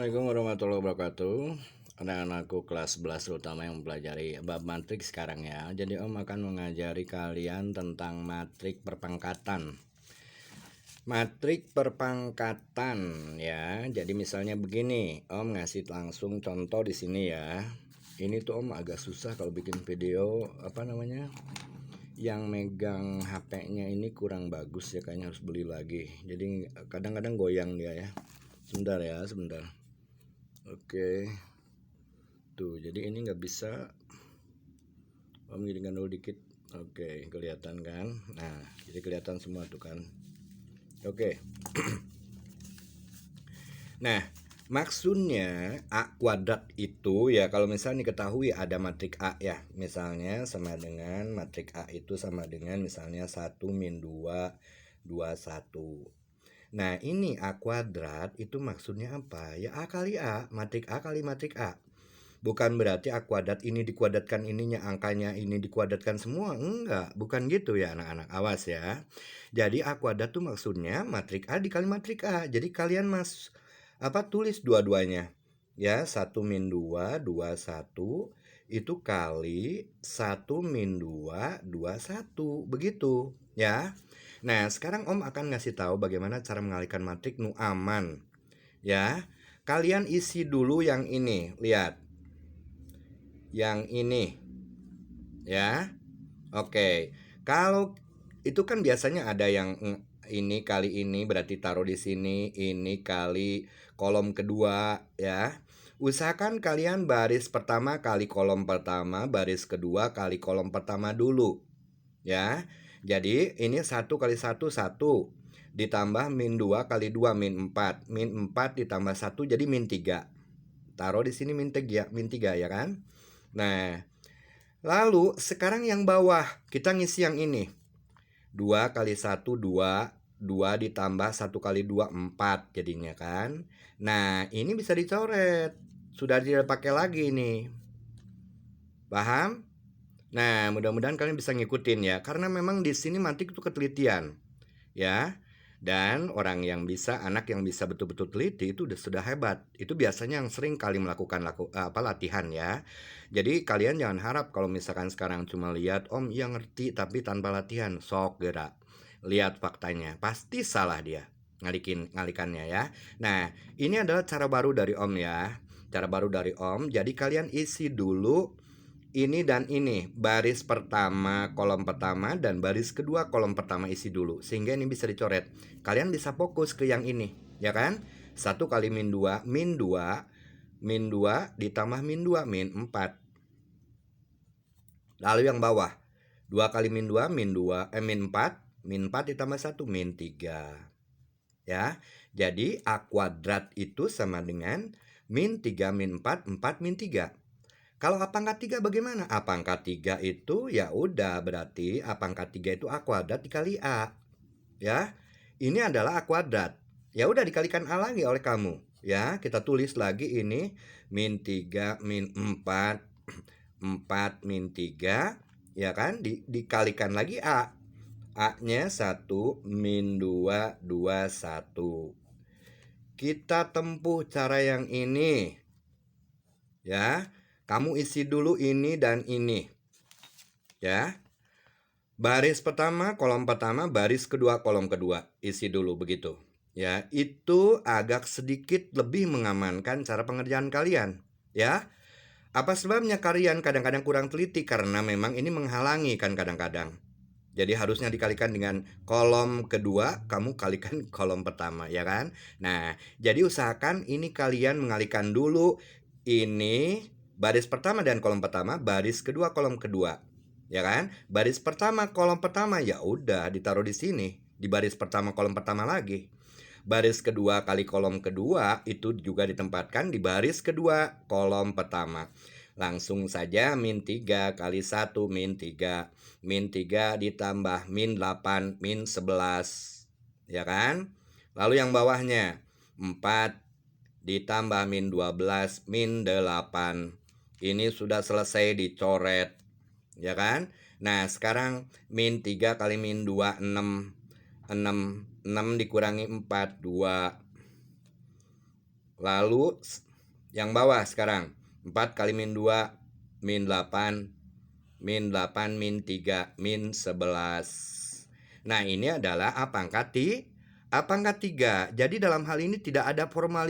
Assalamualaikum warahmatullahi wabarakatuh. Anak-anakku kelas 11 terutama yang mempelajari bab matrik sekarang ya. Jadi Om akan mengajari kalian tentang matrik perpangkatan. Matrik perpangkatan ya. Jadi misalnya begini, Om ngasih langsung contoh di sini ya. Ini tuh Om agak susah kalau bikin video yang megang HP-nya ini kurang bagus ya, kayaknya harus beli lagi. Jadi kadang-kadang goyang dia ya. Sebentar ya, sebentar. Oke. Tuh, jadi ini nggak bisa. Om giringkan dulu dikit. Oke, kelihatan kan? Nah, jadi kelihatan semua tuh kan. Oke. Nah, maksudnya A kuadrat itu ya, kalau misalnya diketahui ada matrik A ya, misalnya sama dengan matrik A itu sama dengan misalnya 1 min 2 2 1. Nah, ini A kuadrat itu maksudnya apa? Ya A kali A, matrik A kali matrik A. Bukan berarti A kuadrat ini dikuadratkan ininya, angkanya ini dikuadratkan semua. Enggak, bukan gitu ya anak-anak. Awas ya. Jadi A kuadrat tuh maksudnya matrik A dikali matrik A. Jadi kalian tulis dua-duanya. Ya, 1 min 2, 2, 1 itu kali 1 min 2, 2, 1. Begitu ya. Nah, sekarang Om akan ngasih tahu bagaimana cara mengalihkan matrik nu aman. Ya, kalian isi dulu yang ini. Lihat. Yang ini. Ya. Oke. Kalau itu kan biasanya ada yang ini kali ini, berarti taruh di sini, ini kali kolom kedua ya. Usahakan kalian baris pertama kali kolom pertama, baris kedua kali kolom pertama dulu. Ya. Jadi ini 1 kali 1 1 ditambah min 2 kali 2 min 4. Min 4 ditambah 1 jadi min 3. Taruh di sini min 3 ya kan? Nah, lalu sekarang yang bawah kita ngisi yang ini. 2 kali 1 2, 2 ditambah 1 kali 2 4 jadinya kan. Nah, ini bisa dicoret. Sudah tidak pakai lagi nih. Paham? Nah, mudah-mudahan kalian bisa ngikutin ya, karena memang di sini matrik itu ketelitian, ya. Dan orang yang bisa, anak yang bisa betul-betul teliti itu sudah hebat. Itu biasanya yang sering kali melakukan latihan ya. Jadi kalian jangan harap kalau misalkan sekarang cuma lihat Om yang ngerti tapi tanpa latihan, sok gerak. Lihat faktanya, pasti salah dia ngalikannya ya. Nah, ini adalah cara baru dari Om ya. Cara baru dari Om. Jadi kalian isi dulu ini dan ini, baris pertama kolom pertama dan baris kedua kolom pertama isi dulu, sehingga ini bisa dicoret. Kalian bisa fokus ke yang ini, ya kan? 1 kali min 2 min 2 min 2 ditambah min 2 min 4. Lalu yang bawah 2 kali min 2 min 2 min 4 min 4 ditambah 1 min 3. Ya. Jadi A kuadrat itu sama dengan min 3 min 4 4 min 3. Kalau A pangkat 3 bagaimana? A pangkat 3 itu ya udah berarti A pangkat 3 itu A kuadrat dikali A. Ya. Ini adalah A kuadrat. Ya udah dikalikan A lagi oleh kamu. Ya, kita tulis lagi ini min 3 min 4 4 min 3 ya kan? Dikalikan lagi A. A-nya 1 min 2 2 1. Kita tempuh cara yang ini. Ya. Kamu isi dulu ini dan ini. Ya. Baris pertama, kolom pertama, baris kedua, kolom kedua. Isi dulu begitu. Ya, itu agak sedikit lebih mengamankan cara pengerjaan kalian. Ya. Apa sebabnya kalian kadang-kadang kurang teliti? Karena memang ini menghalangi kan kadang-kadang. Jadi harusnya dikalikan dengan kolom kedua, kamu kalikan kolom pertama, ya kan? Nah, jadi usahakan ini kalian mengalihkan dulu ini baris pertama dan kolom pertama, baris kedua kolom kedua. Ya kan? Baris pertama kolom pertama ya udah ditaruh di sini, di baris pertama kolom pertama lagi. Baris kedua kali kolom kedua itu juga ditempatkan di baris kedua kolom pertama. Langsung saja min 3 kali 1 min 3. Min 3 ditambah min 8 min 11. Ya kan? Lalu yang bawahnya 4 ditambah min 12 min 8. Ini sudah selesai dicoret. Ya kan? Nah, sekarang min 3 kali min 2 6. 6 dikurangi 4 2. Lalu yang bawah sekarang 4 kali min 2 min 8 min 8 min 3 min 11. Nah ini adalah A pangkat 3. Jadi dalam hal ini tidak ada formula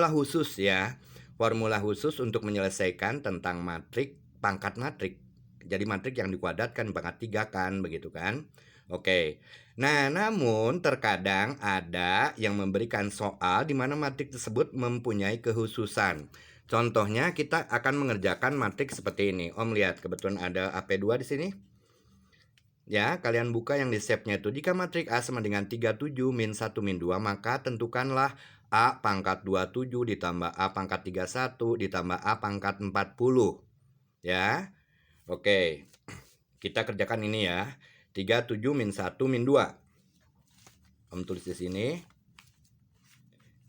khusus ya. Formula khusus untuk menyelesaikan tentang matrik pangkat matrik. Jadi matrik yang dikuadratkan pangkat 3 kan, begitu kan? Oke. Nah, namun terkadang ada yang memberikan soal di mana matrik tersebut mempunyai kekhususan. Contohnya kita akan mengerjakan matrik seperti ini. Om lihat, kebetulan ada AP2 di sini. Ya, kalian buka yang di shape-nya itu. Jika matrik A sama dengan 37 min 1 min 2, maka tentukanlah A pangkat 27 ditambah A pangkat 31 ditambah A pangkat 40. Ya. Oke. Kita kerjakan ini ya. 37 min 1 min 2. Om tulis di sini.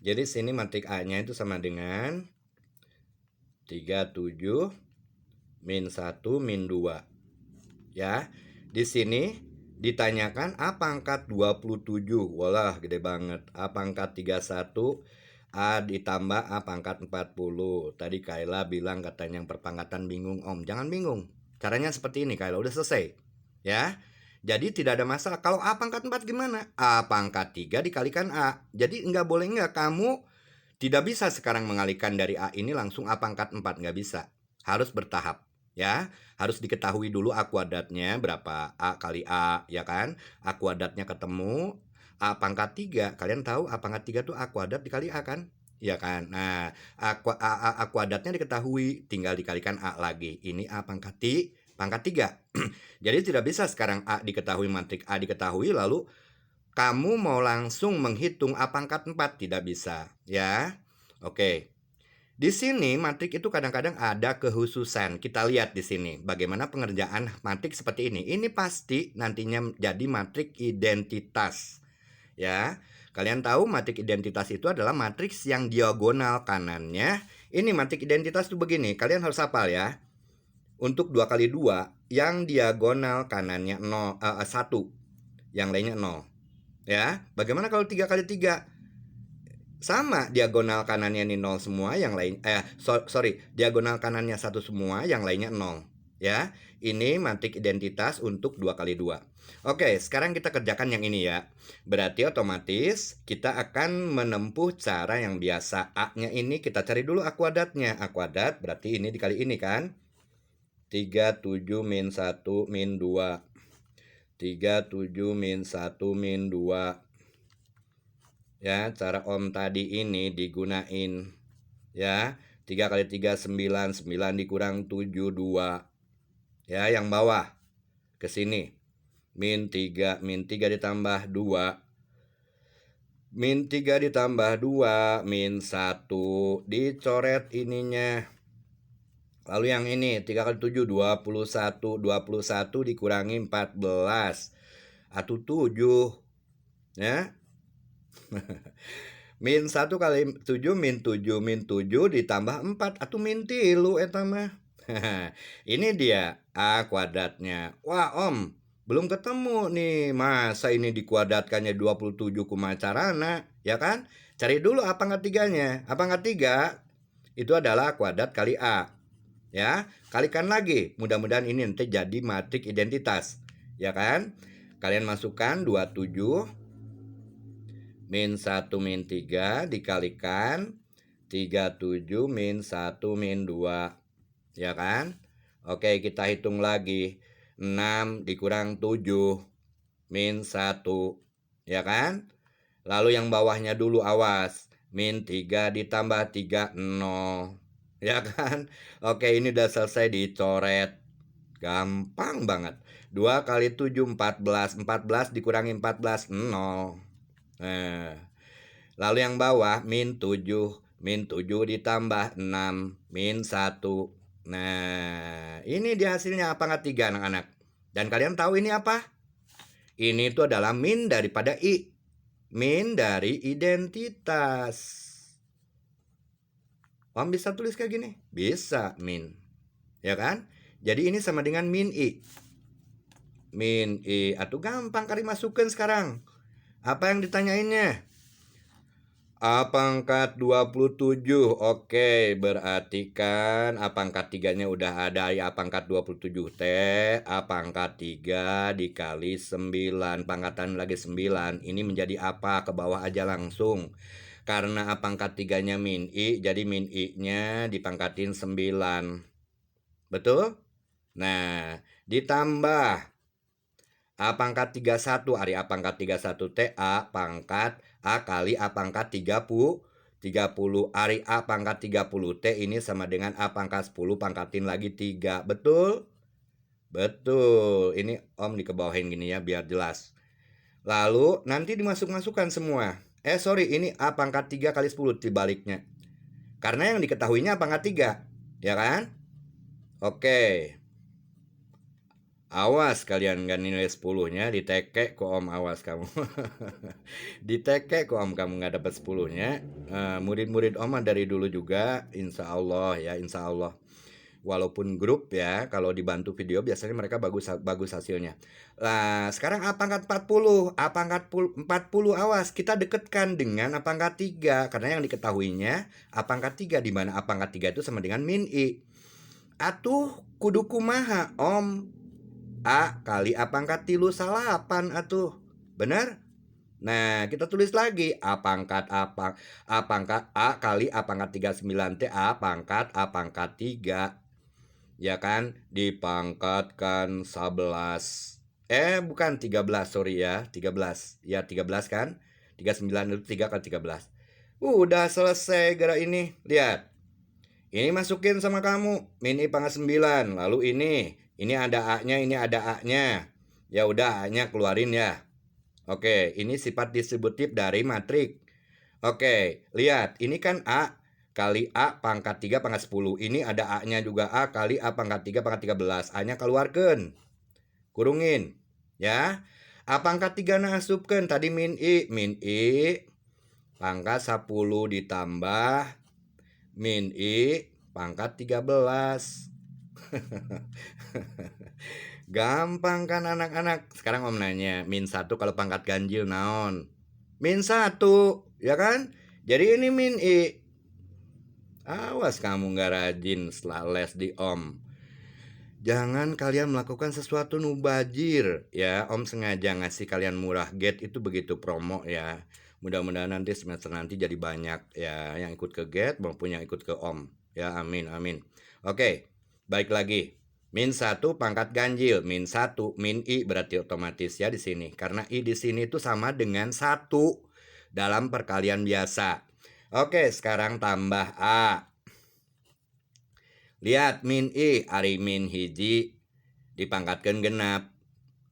Jadi sini matrik A-nya itu sama dengan 37 min 1 min 2. Ya. Di sini ditanyakan A pangkat 27. Walah, gede banget. A pangkat 31 A ditambah A pangkat 40. Tadi Kayla bilang katanya yang perpangkatan bingung. Om, jangan bingung. Caranya seperti ini, Kayla. Udah selesai. Ya. Jadi tidak ada masalah. Kalau A pangkat 4 gimana? A pangkat 3 dikalikan A. Jadi boleh kamu tidak bisa sekarang mengalihkan dari A ini langsung A pangkat 4. Nggak bisa. Harus bertahap. Ya, harus diketahui dulu A kuadratnya berapa. A kali A, ya kan? A kuadratnya ketemu. A pangkat 3. Kalian tahu A pangkat 3 tuh A kuadrat dikali A kan? Ya kan? Nah, A kuadratnya diketahui. Tinggal dikalikan A lagi. Ini A pangkat 3. Jadi tidak bisa sekarang A diketahui, matrik A diketahui, lalu kamu mau langsung menghitung A pangkat 4. Tidak bisa. Ya, oke. Di sini matrik itu kadang-kadang ada kekhususan. Kita lihat di sini bagaimana pengerjaan matrik seperti ini. Ini pasti nantinya jadi matrik identitas. Ya, kalian tahu matrik identitas itu adalah matriks yang diagonal kanannya. Ini matrik identitas itu begini. Kalian harus hafal ya. Untuk 2 kali 2 yang diagonal kanannya 1, yang lainnya 0. Ya, bagaimana kalau 3 kali 3? Sama, diagonal kanannya ini 0 semua, yang lain diagonal kanannya 1 semua, yang lainnya 0. Ya, ini matrik identitas untuk 2 kali 2. Oke, sekarang kita kerjakan yang ini ya. Berarti otomatis kita akan menempuh cara yang biasa. A-nya ini kita cari dulu A kuadratnya. A kuadrat berarti ini dikali ini kan. 37 min 1 min 2. 37 min 1 min 2. Ya, cara Om tadi ini digunain. Ya, 3 kali 3 9, 9 dikurang 7 2. Ya, yang bawah ke sini. Min 3 ditambah 2. Min 3 ditambah 2 min 1. Dicoret ininya. Lalu yang ini 3 kali 7 21. 21 dikurangi 14. Atau 7. Ya. Min 1 kali 7 min 7 ditambah 4 atau min 3 eta mah. Ini dia A kuadratnya. Wah Om, belum ketemu nih. Masa ini dikuadratkannya 27 kumaha carana, ya kan? Cari dulu A pangkat 3-nya. A pangkat 3 itu adalah kuadrat kali A. Ya, kalikan lagi. Mudah-mudahan ini nanti jadi matrik identitas, ya kan? Kalian masukkan 27 min 1 min 3 dikalikan 37 min 1 min 2. Ya kan? Oke, kita hitung lagi. 6 dikurang 7 min 1. Ya kan? Lalu yang bawahnya dulu awas. Min 3 ditambah 3 0. Ya kan? Oke, ini udah selesai dicoret. Gampang banget. 2 kali 7 14. 14 dikurangi 14 0. Nah, lalu yang bawah min 7 ditambah 6 min 1. Nah, ini dia hasilnya A pangkat 3 anak-anak. Dan kalian tahu ini apa? Ini itu adalah min daripada I. Min dari identitas. Om bisa tulis kayak gini? Bisa, min. Ya kan? Jadi ini sama dengan min I. Min I. Atau gampang kali masukkan sekarang. Apa yang ditanyainnya? A pangkat 27. Oke, berarti kan A pangkat 3-nya udah ada, ya A pangkat 27T, A pangkat 3 dikali 9, pangkatan lagi 9, ini menjadi apa? Ke bawah aja langsung. Karena A pangkat 3-nya min I, jadi min I-nya dipangkatin 9. Betul? Nah, ditambah A pangkat 31, ari A pangkat 31 T, A pangkat A kali A pangkat 30, ari A pangkat 30 T ini sama dengan A pangkat 10 pangkatin lagi 3. Betul? Betul. Ini Om dikebawahin gini ya biar jelas. Lalu nanti dimasuk-masukkan semua. Sorry, ini A pangkat 3 kali 10 dibaliknya. Karena yang diketahuinya A pangkat 3, ya kan? Oke. Awas kalian gak nilai 10-nya ditekek ke Om, awas kamu. Ditekek ke Om kamu gak dapat 10-nya. Murid-murid Om dari dulu juga, insya Allah ya, insya Allah. Walaupun grup ya, kalau dibantu video biasanya mereka bagus hasilnya. Nah, sekarang A pangkat 40, A pangkat 40 awas, kita deketkan dengan A pangkat 3 karena yang diketahuinya A pangkat 3, di mana A pangkat 3 itu sama dengan min I. Atuh kudu kumaha Om? A kali A pangkat 38 atuh. Bener? Nah, kita tulis lagi A pangkat A pangkat A kali A pangkat 39 T, A pangkat 3. Ya kan? Dipangkatkan 11. Bukan 13, sorry ya. 13. Ya 13 kan? 39 itu 3 kali 13. Udah selesai gerak ini. Lihat. Ini masukin sama kamu. Min I pangkat 9. Lalu ini ada A-nya, ini ada A-nya. Ya udah A-nya keluarin ya. Oke, ini sifat distributif dari matrik. Oke, lihat, ini kan A kali A pangkat 3 pangkat 10. Ini ada A-nya juga, A kali A pangkat 3 pangkat 13. A-nya keluarkan. Kurungin. Ya. A pangkat 3 na asupkan. Tadi min I. Min I pangkat 10 ditambah min I pangkat 13. Gampang kan anak-anak. Sekarang Om nanya, min 1 kalau pangkat ganjil naon? Min 1, ya kan? Jadi ini min I. Awas kamu gak rajin setelah les di Om. Jangan kalian melakukan sesuatu mubazir ya. Om sengaja ngasih kalian murah gate itu begitu promo ya. Mudah-mudahan nanti semester nanti jadi banyak ya yang ikut ke gate maupun yang ikut ke Om. Ya amin amin. Oke, baik lagi. Min 1 pangkat ganjil, min 1 min I berarti otomatis ya di sini. Karena I di sini itu sama dengan 1 dalam perkalian biasa. Oke, sekarang tambah A. Lihat min I, ari min hiji dipangkatkan genap.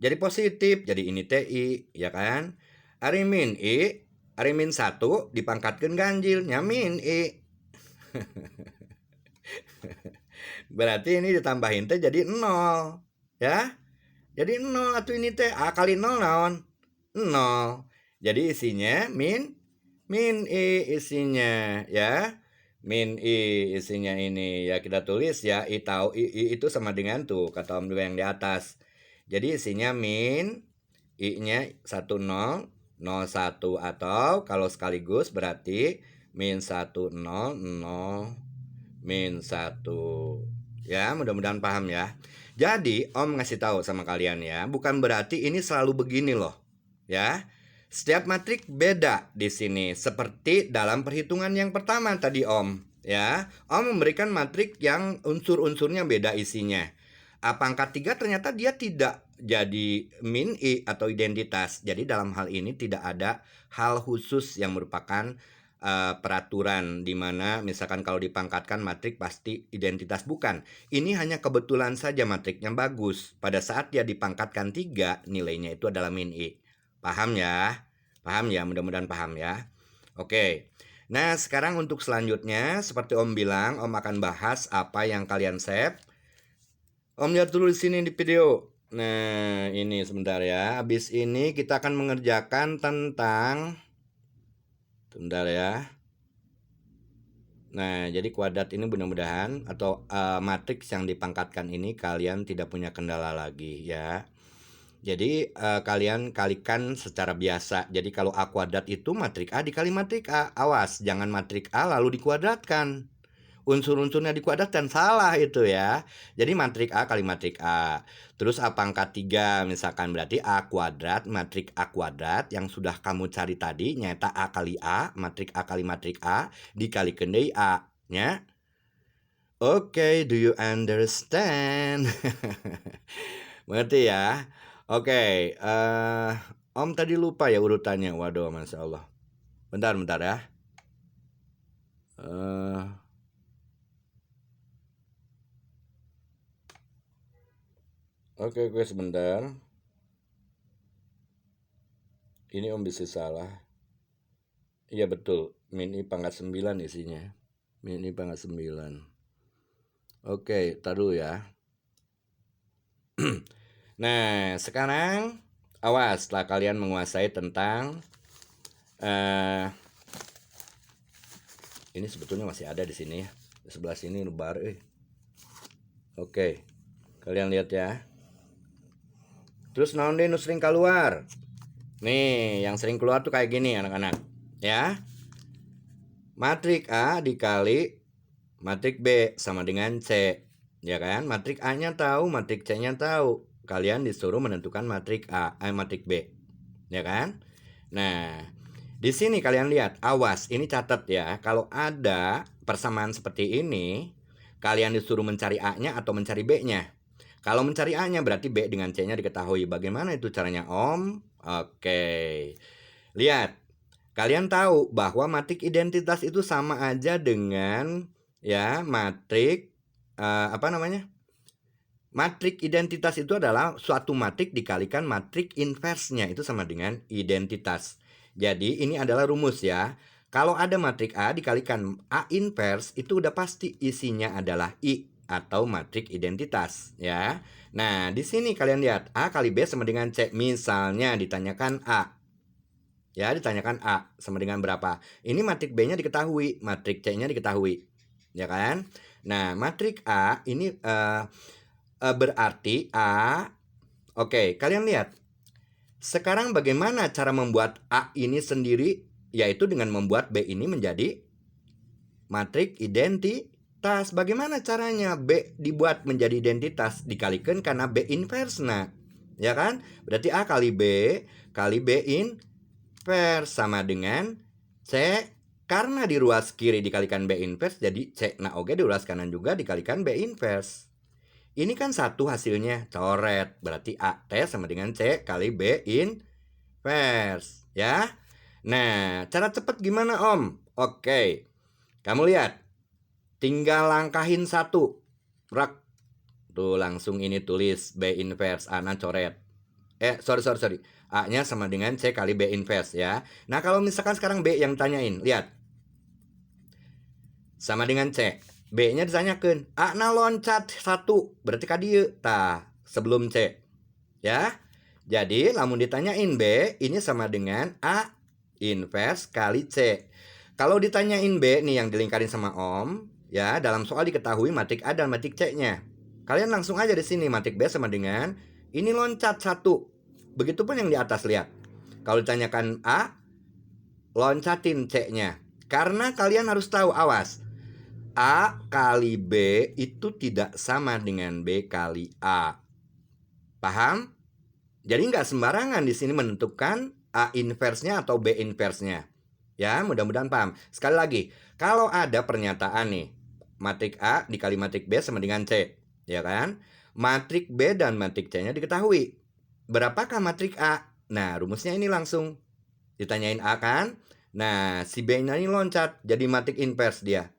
Jadi positif, jadi ini TI, ya kan? Ari min I, ari min 1 dipangkatkan ganjil, nya min I. Berarti ini ditambahin teh jadi 0. Ya. Jadi 0 atau ini teh A kali 0 naon? 0. Jadi isinya min I isinya ya. Min I isinya ini ya kita tulis ya I tahu I itu sama dengan tuh kata Om dua yang di atas. Jadi isinya min I-nya 10 01 atau kalau sekaligus berarti min 10 0 min 1. Ya, mudah-mudahan paham ya. Jadi, Om ngasih tahu sama kalian ya, bukan berarti ini selalu begini loh. Ya. Setiap matrik beda di sini, seperti dalam perhitungan yang pertama tadi Om, ya. Om memberikan matrik yang unsur-unsurnya beda isinya. A pangkat 3 ternyata dia tidak jadi min I atau identitas. Jadi dalam hal ini tidak ada hal khusus yang merupakan peraturan di mana misalkan kalau dipangkatkan matrik pasti identitas, bukan. Ini hanya kebetulan saja matriknya bagus. Pada saat dia dipangkatkan 3, nilainya itu adalah min I. Paham ya? Paham ya? Mudah-mudahan paham ya. Oke. Nah, sekarang untuk selanjutnya seperti Om bilang, Om akan bahas apa yang kalian save. Om lihat dulu di sini di video. Nah, ini sebentar ya. Habis ini kita akan mengerjakan tentang sebentar ya. Nah, jadi kuadrat ini mudah-mudahan atau matriks yang dipangkatkan ini kalian tidak punya kendala lagi ya. Jadi kalian kalikan secara biasa. Jadi kalau A kuadrat itu matrik A dikali matrik A. Awas, jangan matrik A lalu dikuadratkan. Unsur-unsurnya dikuadratkan, salah itu ya. Jadi matrik A kali matrik A. Terus A pangkat 3 misalkan, berarti A kuadrat matrik A kuadrat yang sudah kamu cari tadi, nyata A kali A, matrik A kali matrik A, dikalikan dari A nya. Oke, do you understand? Mengerti ya? Oke, Om tadi lupa ya urutannya. Waduh, Masya Allah. Bentar ya. Oke, sebentar. Ini Om bisa salah. Iya betul, min I pangkat 9 isinya. Min I pangkat 9. Oke, taruh ya. Nah, sekarang awas setelah kalian menguasai tentang ini sebetulnya masih ada di sini ya. Di sebelah sini baru. Oke, kalian lihat ya. Terus naon deh nu sering keluar. Nih, yang sering keluar tuh kayak gini anak-anak. Ya. Matrik A dikali matrik B sama dengan C. Ya kan? Matrik A-nya tahu, matrik C-nya tahu. Kalian disuruh menentukan matrik matrik B. Ya kan? Nah, di sini kalian lihat, awas, ini catat ya. Kalau ada persamaan seperti ini, kalian disuruh mencari A-nya atau mencari B-nya. Kalau mencari A-nya berarti B dengan C-nya diketahui. Bagaimana itu caranya, Om? Oke. Lihat. Kalian tahu bahwa matrik identitas itu sama aja dengan ya matrik matrik identitas itu adalah suatu matrik dikalikan matrik inversnya, itu sama dengan identitas. Jadi ini adalah rumus ya. Kalau ada matrik A dikalikan A invers, itu udah pasti isinya adalah I atau matrik identitas ya. Nah, di sini kalian lihat A kali B sama dengan C. Misalnya ditanyakan A. Ya, ditanyakan A sama dengan berapa. Ini matrik B-nya diketahui, matrik C-nya diketahui. Ya kan? Nah, matrik A ini berarti A. Oke, kalian lihat. Sekarang bagaimana cara membuat A ini sendiri? Yaitu dengan membuat B ini menjadi matrik identitas. Bagaimana caranya B dibuat menjadi identitas? Dikalikan karena B inverse. Nah, ya kan? Berarti A kali B inverse sama dengan C, karena di ruas kiri dikalikan B inverse, jadi C nah oke di ruas kanan juga dikalikan B inverse. Ini kan satu hasilnya, coret. Berarti A T sama dengan C kali B inverse ya. Nah, cara cepat gimana, Om? Oke, kamu lihat, tinggal langkahin satu rak tuh, langsung ini tulis B inverse, A nya coret. Sorry. A-nya sama dengan C kali B inverse ya. Nah, kalau misalkan sekarang B yang tanyain, lihat. Sama dengan C. B-nya ditanyakan, A-na loncat 1, berarti kadieu. Tah, sebelum C. Ya. Jadi, lamun ditanyain B, ini sama dengan A inverse kali C. Kalau ditanyain B nih yang dilingkarin sama Om, ya, dalam soal diketahui matrik A dan matrik C-nya. Kalian langsung aja di sini matrik B sama dengan ini loncat 1. Begitupun yang di atas, lihat. Kalau ditanyakan A, loncatin C-nya. Karena kalian harus tahu, awas. A kali B itu tidak sama dengan B kali A. Paham? Jadi nggak sembarangan di sini menentukan A inverse-nya atau B inverse-nya. Ya, mudah-mudahan paham. Sekali lagi, kalau ada pernyataan nih, matrik A dikali matrik B sama dengan C, ya kan? Matrik B dan matrik C-nya diketahui. Berapakah matrik A? Nah, rumusnya ini langsung. Ditanyain A kan? Nah, si B-nya ini loncat, jadi matrik inverse dia.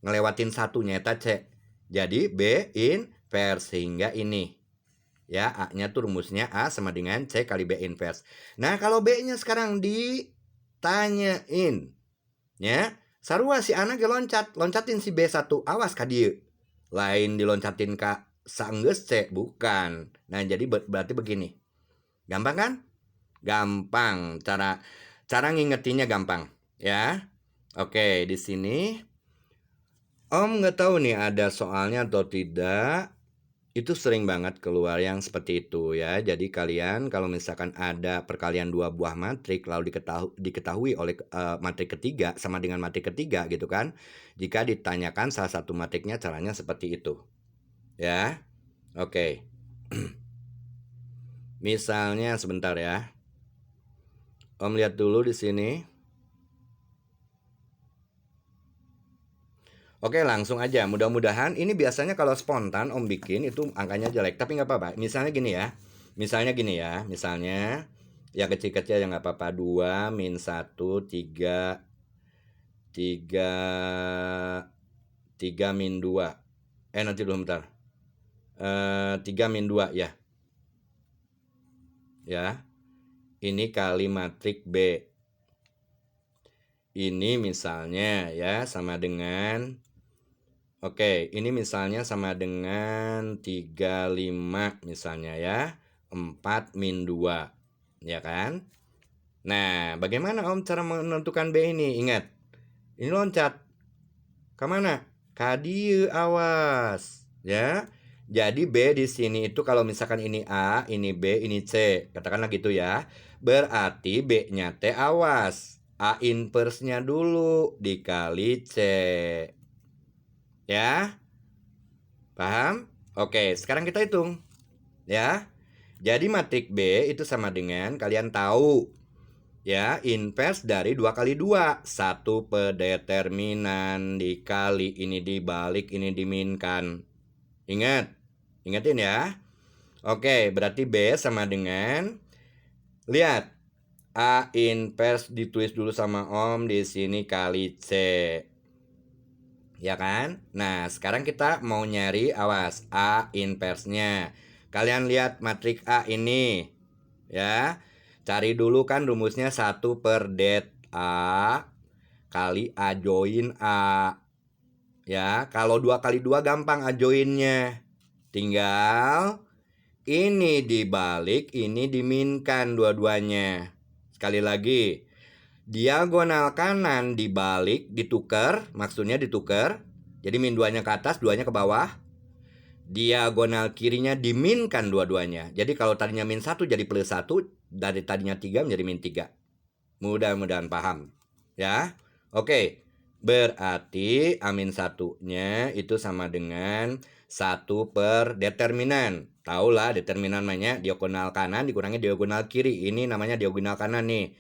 Ngelewatin satu, nyata C. Jadi B inverse, sehingga ini. Ya, A-nya tuh rumusnya A sama dengan C kali B inverse. Nah, kalau B-nya sekarang ditanyain. Ya, sarua si anak loncatin si B1. Awas ka dieu. Lain diloncatin ka saenggeus C, bukan. Nah, jadi berarti begini. Gampang kan? Gampang. Cara ngingetinnya gampang, ya. Oke, di sini Om nggak tahu nih ada soalnya atau tidak. Itu sering banget keluar yang seperti itu ya. Jadi kalian kalau misalkan ada perkalian dua buah matrik lalu diketahui oleh matrik ketiga sama dengan matrik ketiga gitu kan. Jika ditanyakan salah satu matriknya caranya seperti itu. Ya. Oke. Misalnya sebentar ya. Om lihat dulu di sini. Oke, langsung aja. Mudah-mudahan ini biasanya kalau spontan Om bikin itu angkanya jelek, tapi nggak apa-apa. Misalnya gini ya. Misalnya yang kecil-kecil yang nggak apa-apa. 2 min 1 3 min 2. Nanti dulu bentar. 3 min 2 ya. Ya. Ini kali matrik B. Ini misalnya ya sama dengan ini misalnya sama dengan 35 misalnya ya. 4 min 2. Ya kan? Nah, bagaimana Om cara menentukan B ini? Ingat, ini loncat. Kemana? Kadieu, awas. Ya. Jadi B di sini itu kalau misalkan ini A, ini B, ini C. Katakanlah gitu ya. Berarti B-nya T awas. A inverse-nya dulu dikali C. Ya. Paham? Oke, sekarang kita hitung. Ya. Jadi matrik B itu sama dengan kalian tahu ya, inverse dari 2 kali 2. 1 per determinan dikali ini dibalik ini diminkan. Ingatin ya. Oke, berarti B sama dengan, lihat, A inverse ditulis dulu sama Om di sini kali C. Ya kan? Nah, sekarang kita mau nyari, awas, A inverse-nya. Kalian lihat matrik A ini. Ya. Cari dulu kan rumusnya 1 per det A kali A join A. Ya, kalau 2 kali 2 gampang A joinnya. Tinggal ini dibalik, ini diminkan dua-duanya. Sekali lagi. Diagonal kanan dibalik, ditukar, maksudnya ditukar. Jadi min 2-nya ke atas, 2-nya ke bawah. Diagonal kirinya diminkan dua-duanya. Jadi kalau tadinya min 1 jadi plus 1, dari tadinya 3 menjadi min 3. Mudah-mudahan paham. Ya. Oke. Berarti A min 1-nya itu sama dengan 1 per determinan. Tahulah determinan namanya diagonal kanan dikurangi diagonal kiri. Ini namanya diagonal kanan nih.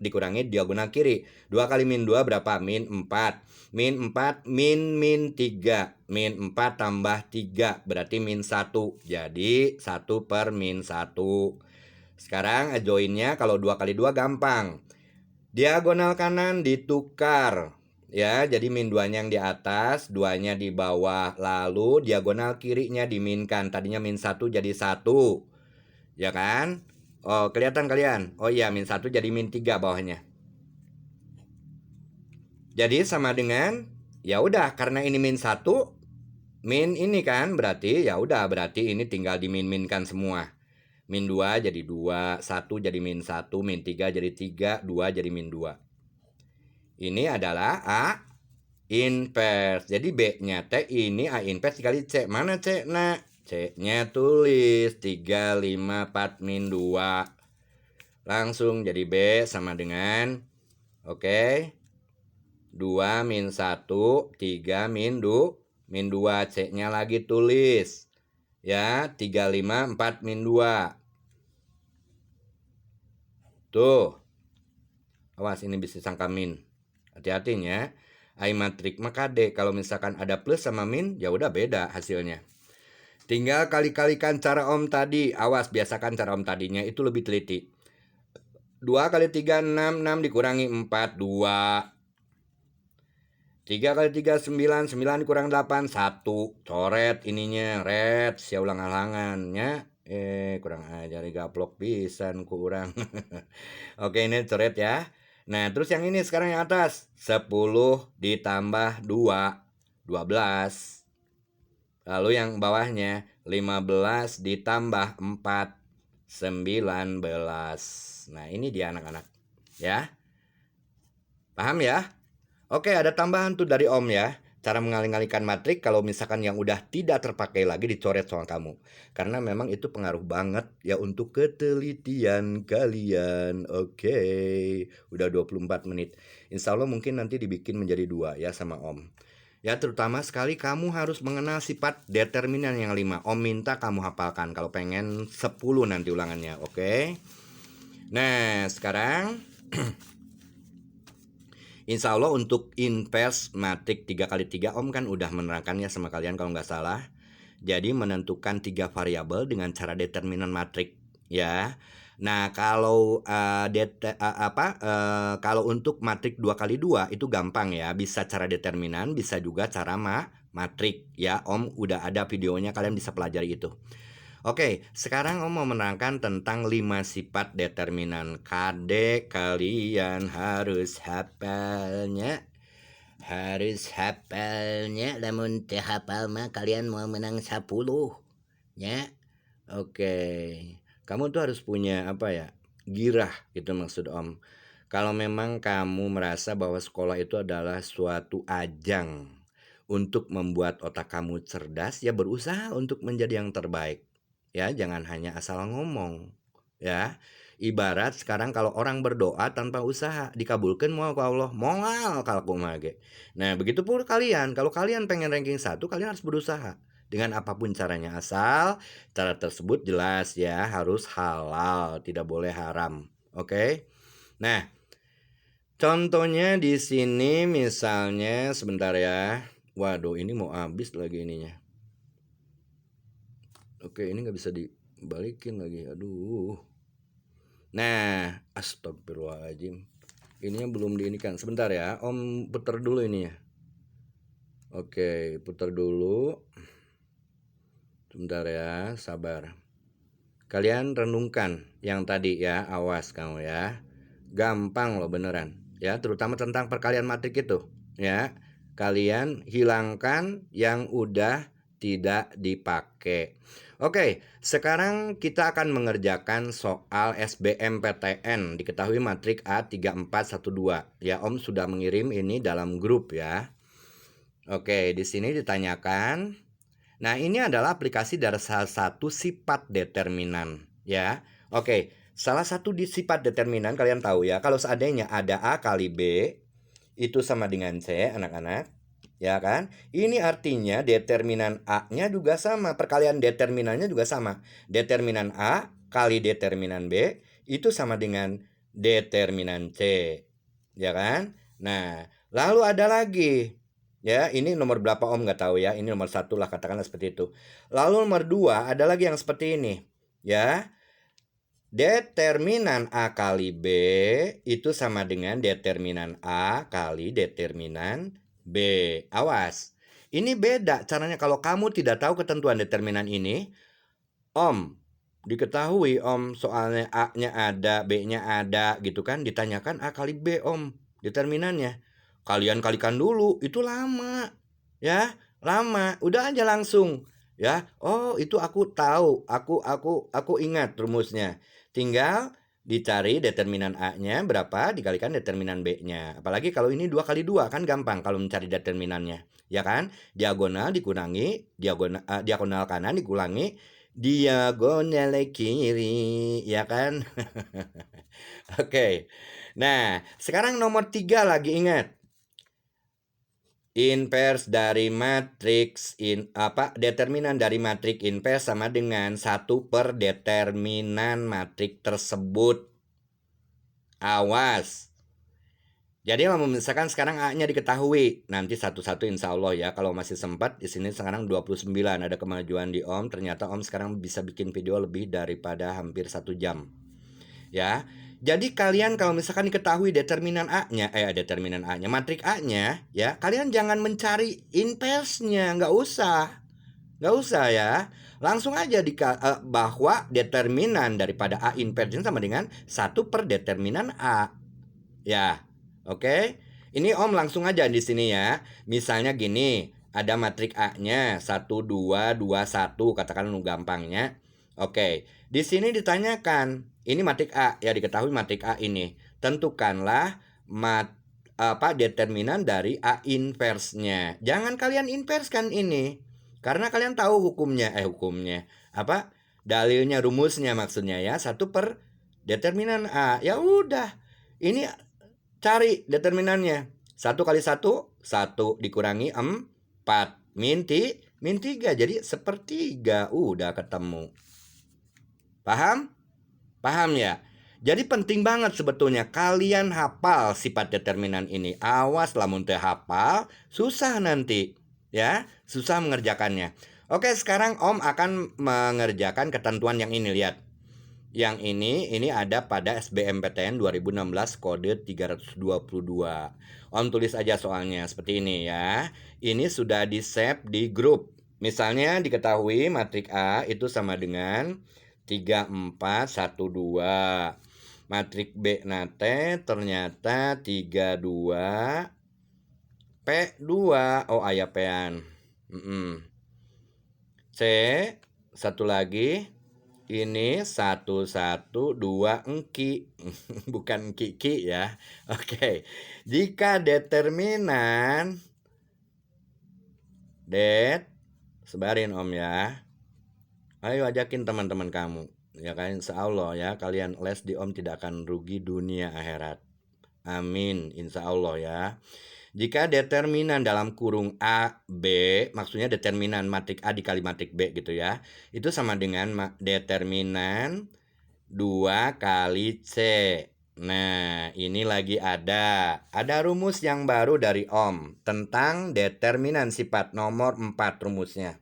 Dikurangi diagonal kiri. 2 kali min 2 berapa? Min 4. Min 4 min 3. Min 4 tambah 3 berarti min 1. Jadi 1 per min 1. Sekarang joinnya kalau 2 kali 2 gampang. Diagonal kanan ditukar. Ya, jadi min 2-nya yang di atas, 2-nya di bawah. Lalu diagonal kirinya diminkan. Tadinya min 1 jadi 1. Ya kan? Oh, kelihatan kalian? Oh iya, min 1 jadi min 3 bawahnya. Jadi sama dengan, ya udah, karena ini min 1, min ini kan, berarti ya udah, berarti ini tinggal dimin-minkan semua. Min 2 jadi 2, 1 jadi min 1, min 3 jadi 3, 2 jadi min 2. Ini adalah A inverse. Jadi B-nya T ini A inverse dikali C. Mana C? Nah, C-nya tulis 3, 5, 4, min 2. Langsung jadi B sama dengan, 2 min 1, 3 min 2. C-nya lagi tulis. Ya, 3, 5, 4 min 2. Tuh. Awas, ini bisa sangka min. Hati-hatinya. I matrik maka D. Kalau misalkan ada plus sama min, ya udah beda hasilnya. Tinggal kali-kalikan cara Om tadi. Awas, biasakan cara Om tadinya itu lebih teliti. 2 kali 3, 6. 6 dikurangi 4, 2. 3 kali 3, 9. 9 dikurang 8, 1. Coret ininya, red. Saya ulang halangannya. Kurang ajar, gaplok pisan kurang. Oke, ini coret ya. Nah, terus yang ini sekarang yang atas. 10 ditambah 2, 12. Lalu yang bawahnya 15 ditambah 4, 19. Nah, ini dia anak-anak. Ya. Paham ya? Oke, ada tambahan tuh dari Om ya. cara mengalih-alihkan matrik kalau misalkan yang udah tidak terpakai lagi dicoret soal kamu. Karena memang itu pengaruh banget ya untuk ketelitian kalian. Oke, udah 24 menit. Insya Allah mungkin nanti dibikin menjadi 2 ya sama Om. Ya terutama sekali kamu harus mengenal sifat determinan yang 5. Om minta kamu hafalkan kalau pengen 10 nanti ulangannya, oke? Nah sekarang insya Allah untuk inverse matrik 3x3 Om kan udah menerangkannya sama kalian kalau nggak salah. Jadi menentukan 3 variabel dengan cara determinan matrik ya. Nah, kalau kalau untuk matrik 2x2 itu gampang ya, bisa cara determinan, bisa juga cara matrik ya. Om udah ada videonya, kalian bisa pelajari itu. Oke, sekarang Om mau menerangkan tentang 5 sifat determinan. Kadek kalian harus hafalnya. Namun teu hafal mah kalian mau menang 10 ya. Oke. Kamu tuh harus punya girah gitu maksud Om. Kalau memang kamu merasa bahwa sekolah itu adalah suatu ajang untuk membuat otak kamu cerdas, ya berusaha untuk menjadi yang terbaik. Ya, jangan hanya asal ngomong. Ya. Ibarat sekarang kalau orang berdoa tanpa usaha dikabulkan mau ke Allah, moal kalau kumage. Nah, begitu pun kalian, kalau kalian pengen ranking 1, kalian harus berusaha. Dengan apapun caranya, asal cara tersebut jelas ya, harus halal, tidak boleh haram. Oke? Nah, contohnya di sini misalnya sebentar ya. Waduh, ini mau habis lagi ininya. Oke, ini nggak bisa dibalikin lagi. Aduh. Nah, astagfirullahaladzim. Ininya belum diinikan. Sebentar ya, Om putar dulu ini ya. Oke, putar dulu. Sebentar ya, sabar. Kalian renungkan yang tadi ya, awas kamu ya. Gampang loh beneran. Ya, terutama tentang perkalian matrik itu. Ya, kalian hilangkan yang udah tidak dipakai. Oke, sekarang kita akan mengerjakan soal SBMPTN. Diketahui matrik A3412. Ya, Om sudah mengirim ini dalam grup ya. Oke, di sini ditanyakan. Nah, ini adalah aplikasi dari salah satu sifat determinan, ya. Oke, salah satu sifat determinan kalian tahu ya, kalau seandainya ada A kali B, itu sama dengan C, anak-anak. Ya kan? Ini artinya determinan A-nya juga sama, perkalian determinannya juga sama. Determinan A kali determinan B, itu sama dengan determinan C. Ya kan? Nah, lalu ada lagi. Ya, ini nomor berapa Om nggak tahu ya. Ini nomor 1 lah, katakanlah seperti itu. Lalu nomor 2 ada lagi yang seperti ini. Ya, determinan A kali B itu sama dengan determinan A kali determinan B. Awas, ini beda caranya. Kalau kamu tidak tahu ketentuan determinan ini, Om, diketahui Om soalnya A-nya ada, B-nya ada gitu kan, ditanyakan A kali B Om determinannya. Kalian kalikan dulu, itu lama. Ya, lama. Udah aja langsung. Ya. Oh, itu aku tahu. Aku ingat rumusnya. Tinggal dicari determinan A-nya berapa dikalikan determinan B-nya. Apalagi kalau ini 2 kali 2 kan gampang kalau mencari determinannya. Ya kan? Diagonal dikurangi, diagonal kanan dikurangi, diagonal kiri, ya kan? Oke. Nah, sekarang nomor 3 lagi ingat. Inverse dari matriks determinan dari matrik inverse sama dengan 1 per determinan matrik tersebut. Awas. Jadi misalkan sekarang A-nya diketahui, nanti satu-satu insya Allah ya. Kalau masih sempat, di sini sekarang 29, ada kemajuan di Om. Ternyata Om sekarang bisa bikin video lebih daripada hampir 1 jam. Ya. Jadi kalian kalau misalkan diketahui determinan A-nya, matrik A-nya, ya, kalian jangan mencari inverse-nya, nggak usah ya. Langsung aja bahwa determinan daripada A inverse sama dengan 1 per determinan A. Ya, oke. Ini Om langsung aja di sini ya. Misalnya gini, ada matrik A-nya 1 2 2 1, katakan gampangnya. Oke, di sini ditanyakan, ini matrik A ya, diketahui matrik A ini. Tentukanlah determinan dari A inverse-nya. Jangan kalian inverskan ini. Karena kalian tahu hukumnya, dalilnya, rumusnya maksudnya ya, 1 per determinan A. Ya udah, ini cari determinannya. 1 kali 1, 1 dikurangi 4. Min 3, jadi 1/3. Udah ketemu. Paham? Paham ya? Jadi penting banget sebetulnya kalian hafal sifat determinan ini. Awas lamun teu hafal, susah nanti. Ya, susah mengerjakannya. Oke, sekarang Om akan mengerjakan ketentuan yang ini, lihat. Yang ini ada pada SBMPTN 2016 kode 322. Om tulis aja soalnya seperti ini ya. Ini sudah di-save di grup. Misalnya diketahui matrik A itu sama dengan 3, 4, 1, 2. Matrik B nate ternyata 3, 2, P2. Oh, aya pean. C, satu lagi. Ini 1, 1, 2 engki. Bukan kiki ya. Oke. Jika determinan sebarin Om ya. Ayo ajakin teman-teman kamu. Ya kan, insya Allah ya, kalian les di Om tidak akan rugi dunia akhirat. Amin, insya Allah ya. Jika determinan dalam kurung A, B, maksudnya determinan matrik A dikali matrik B gitu ya, itu sama dengan determinan 2 kali C. Nah, ini lagi ada rumus yang baru dari Om tentang determinan sifat, nomor 4 rumusnya.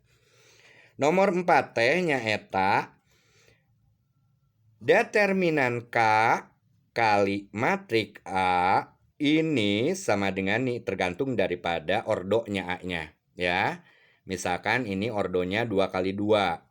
Nomor 4 T-nya eta determinan K kali matrik A ini sama dengan nih, tergantung daripada ordonya A-nya ya. Misalkan ini ordonya 2 kali 2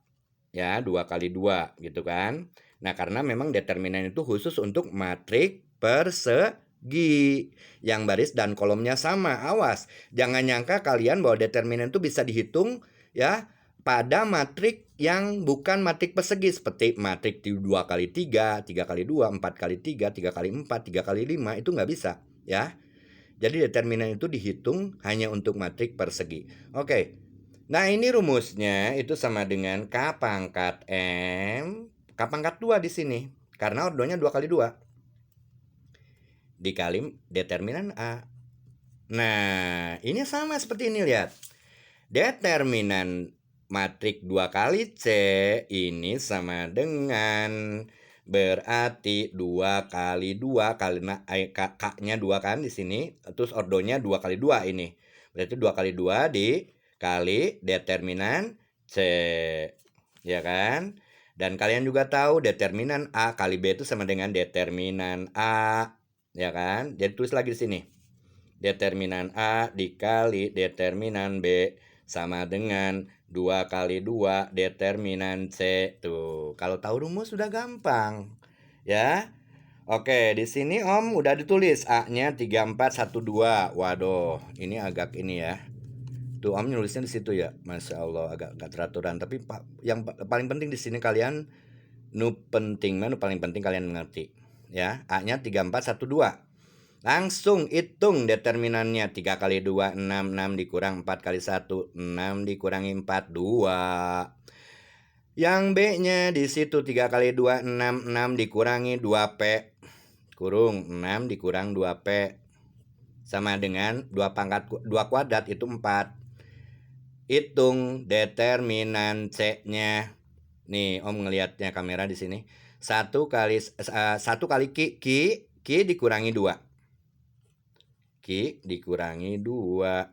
ya, 2 kali 2 gitu kan. Nah, karena memang determinan itu khusus untuk matrik persegi yang baris dan kolomnya sama. Awas, jangan nyangka kalian bahwa determinan itu bisa dihitung ya pada matrik yang bukan matrik persegi seperti matrik 2 kali 3, 3 kali 2, 4 kali 3, 3 kali 4, 3 kali 5, itu nggak bisa ya. Jadi determinan itu dihitung hanya untuk matrik persegi. Oke. Nah, ini rumusnya itu sama dengan K pangkat M, K pangkat 2 di sini. Karena ordonya 2 kali 2. Dikali determinan A. Nah, ini sama seperti ini, lihat. Determinan matrik 2 kali C ini sama dengan berarti 2 kali 2 karena K-nya 2 kan di sini, terus ordonya 2 kali 2 ini. Berarti 2 kali 2 dikali determinan C. Ya kan? Dan kalian juga tahu determinan A kali B itu sama dengan determinan A. Ya kan? Jadi tulis lagi di sini. Determinan A dikali determinan B sama dengan 2 kali 2 determinan C. Tuh, kalau tahu rumus sudah gampang. Ya. Oke, di sini Om udah ditulis A-nya 3, 4, 1, 2. Waduh, ini agak ini ya. Tuh Om nulisnya di situ ya. Masya Allah, agak teraturan. Tapi yang paling penting di sini kalian paling penting kalian mengerti. Ya, A-nya 3, 4, 1, 2. Langsung hitung determinannya. 3 kali 2, 6. 6 dikurang 4 kali 1, 6 dikurangi 4, 2. Yang B-nya di situ 3 kali 2, 6. 6 dikurangi 2P. Kurung 6 dikurang 2P. Sama dengan 2 kuadrat itu 4. Hitung determinan C-nya. Nih, Om ngelihatnya kamera di sini. 1 kali Q dikurangi 2. Q dikurangi 2.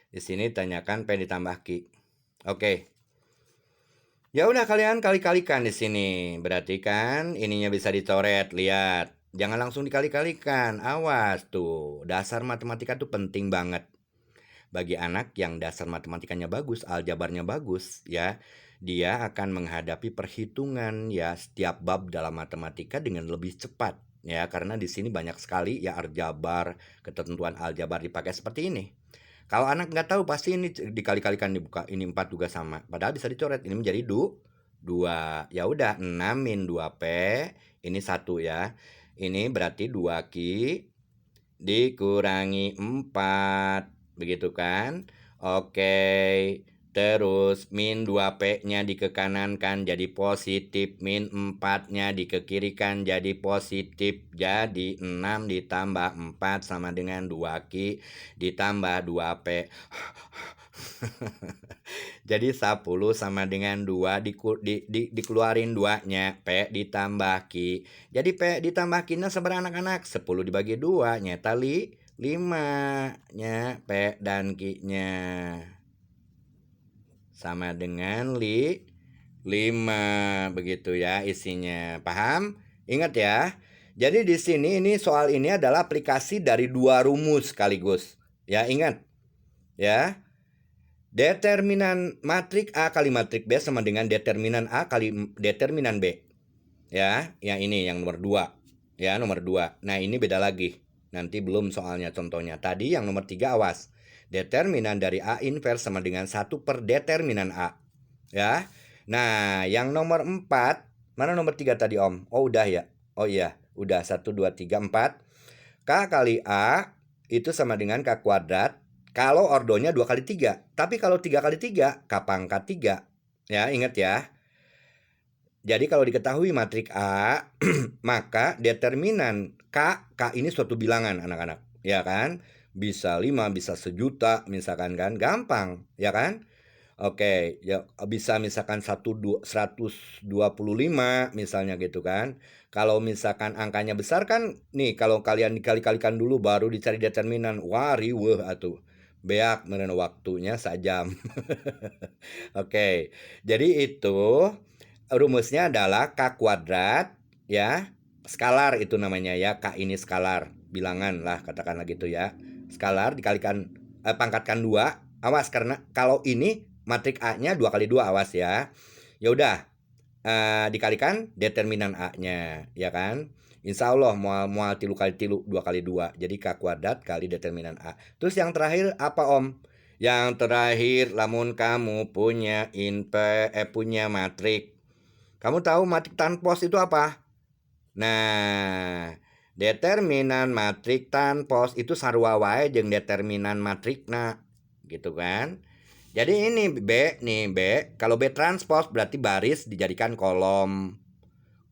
Di sini tanyakan P ditambah Q. Oke. Ya udah kalian kali-kalikan di sini. Berarti kan ininya bisa dicoret, lihat. Jangan langsung dikali-kalikan. Awas tuh. Dasar matematika tuh penting banget. Bagi anak yang dasar matematikanya bagus, aljabarnya bagus ya. Dia akan menghadapi perhitungan ya setiap bab dalam matematika dengan lebih cepat. Ya, karena di sini banyak sekali ya aljabar, ketentuan aljabar dipakai seperti ini. Kalau anak nggak tahu pasti ini dikali-kalikan dibuka, ini 4 juga sama. Padahal bisa dicoret, ini menjadi 2. Ya udah 6 min 2P, ini 1 ya. Ini berarti 2Q dikurangi 4. Begitu kan? Oke. Terus min 2P-nya di ke kanan kan jadi positif. Min 4-nya di ke kiri kan jadi positif. Jadi 6 ditambah 4 sama dengan 2Q ditambah 2P. Jadi 10 sama dengan 2 dikeluarin 2-nya. P ditambah Q. Jadi P ditambah Q-nya seberapa anak-anak? 10 dibagi 2 nyata 5-nya P dan Q-nya. Sama dengan 5 begitu ya isinya. Paham? Ingat ya. Jadi di sini ini soal ini adalah aplikasi dari dua rumus sekaligus. Ya, ingat. Ya. Determinan matrik A kali matrik B sama dengan determinan A kali determinan B. Ya, yang ini yang nomor 2. Ya, nomor 2. Nah, ini beda lagi. Nanti belum soalnya contohnya. Tadi yang nomor 3 awas. Determinan dari A inverse sama dengan 1 per determinan A. Ya. Nah, yang nomor 4, mana nomor 3 tadi Om? Oh, udah ya. Oh iya, udah 1 2 3 4. K kali A itu sama dengan K kuadrat. Kalau ordonya 2 kali 3. Tapi kalau 3 kali 3, K pangkat 3. Ya, ingat ya. Jadi kalau diketahui matrik A, maka determinan K ini suatu bilangan anak-anak. Ya kan? Bisa 5, bisa sejuta misalkan kan. Gampang, ya kan? Oke, ya bisa misalkan 125 misalnya gitu kan. Kalau misalkan angkanya besar kan, nih kalau kalian dikali-kalikan dulu baru dicari determinan. Wah, riweuh atuh. Beak meureun waktunya sajam. Oke. Jadi itu rumusnya adalah K kuadrat ya. Skalar itu namanya ya. K ini skalar, bilangan lah katakanlah gitu ya. Skalar dikalikan pangkatkan 2. Awas karena kalau ini matrik A-nya 2 kali 2 awas ya. Ya udah dikalikan determinan A-nya ya kan. Insya Allah mual tilu kali tilu 2 kali 2. Jadi K kuadrat kali determinan A. Terus yang terakhir apa Om? Yang terakhir lamun kamu punya punya matrik. Kamu tahu matrik tan pos itu apa? Nah, determinan matrik tan pos itu sarua wae jeung determinan matrikna gitu kan. Jadi ini B nih B, kalau B transpose berarti baris dijadikan kolom.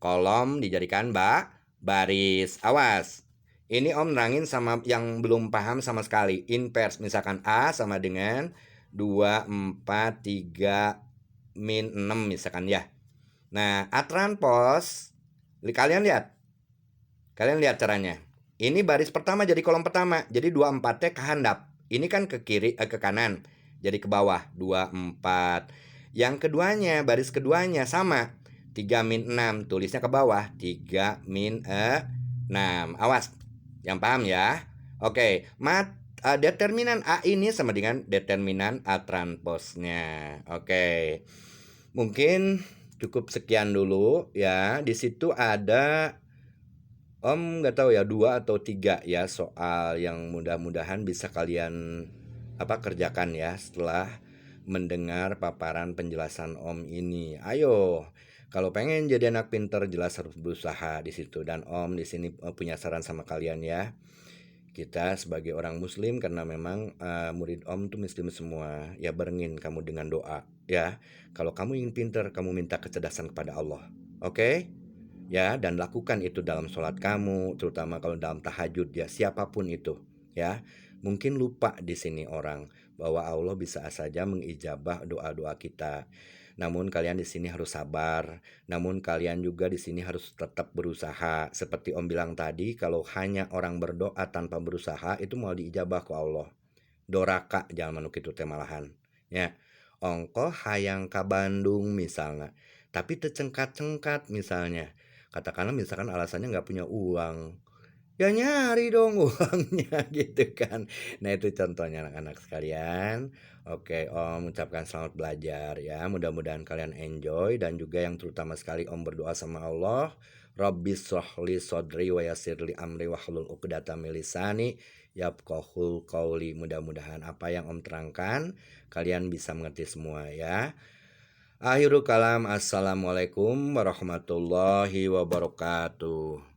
Kolom dijadikan baris. Awas. Ini Om nerangin sama yang belum paham sama sekali. Inverse misalkan A sama dengan 2 4 3 min 6 misalkan ya. Nah, A transpose kalian lihat. Kalian lihat caranya. Ini baris pertama jadi kolom pertama. Jadi 24-nya kehandap. Ini kan ke kiri ke kanan. Jadi ke bawah 24. Yang keduanya, baris keduanya sama. 3 min 6 tulisnya ke bawah 3 min 6. Awas. Yang paham ya? Oke, determinan A ini sama dengan determinan A transpose-nya. Oke. Mungkin cukup sekian dulu ya. Di situ ada Om nggak tahu ya 2 atau 3 ya soal yang mudah-mudahan bisa kalian kerjakan ya setelah mendengar paparan penjelasan Om ini. Ayo, kalau pengen jadi anak pinter jelas harus berusaha di situ dan Om di sini punya saran sama kalian ya. Kita sebagai orang muslim karena memang murid Om tuh muslim semua. Ya barengin kamu dengan doa ya. Kalau kamu ingin pinter, kamu minta kecerdasan kepada Allah. Oke? Ya, dan lakukan itu dalam sholat kamu, terutama kalau dalam tahajud ya, siapapun itu, ya. Mungkin lupa di sini orang bahwa Allah bisa saja mengijabah doa-doa kita. Namun kalian di sini harus sabar. Namun kalian juga di sini harus tetap berusaha. Seperti Om bilang tadi, kalau hanya orang berdoa tanpa berusaha itu mau diijabah ke Allah. Doraka jangan manuk itu teh malahan. Ya. Ongko hayang ka Bandung misalnya. Tapi tercengkat-cengkat misalnya. Katakanlah misalkan alasannya nggak punya uang. Ya nyari dong uangnya gitu kan. Nah itu contohnya anak-anak sekalian. Oke Om ucapkan selamat belajar ya. Mudah-mudahan kalian enjoy. Dan juga yang terutama sekali Om berdoa sama Allah. Rabbi shrahli sodri wa yassirli amri wahlul uqdatam min lisani yafqahul qauli. Mudah-mudahan apa yang Om terangkan kalian bisa mengerti semua ya. Akhirul kalam, assalamualaikum warahmatullahi wabarakatuh.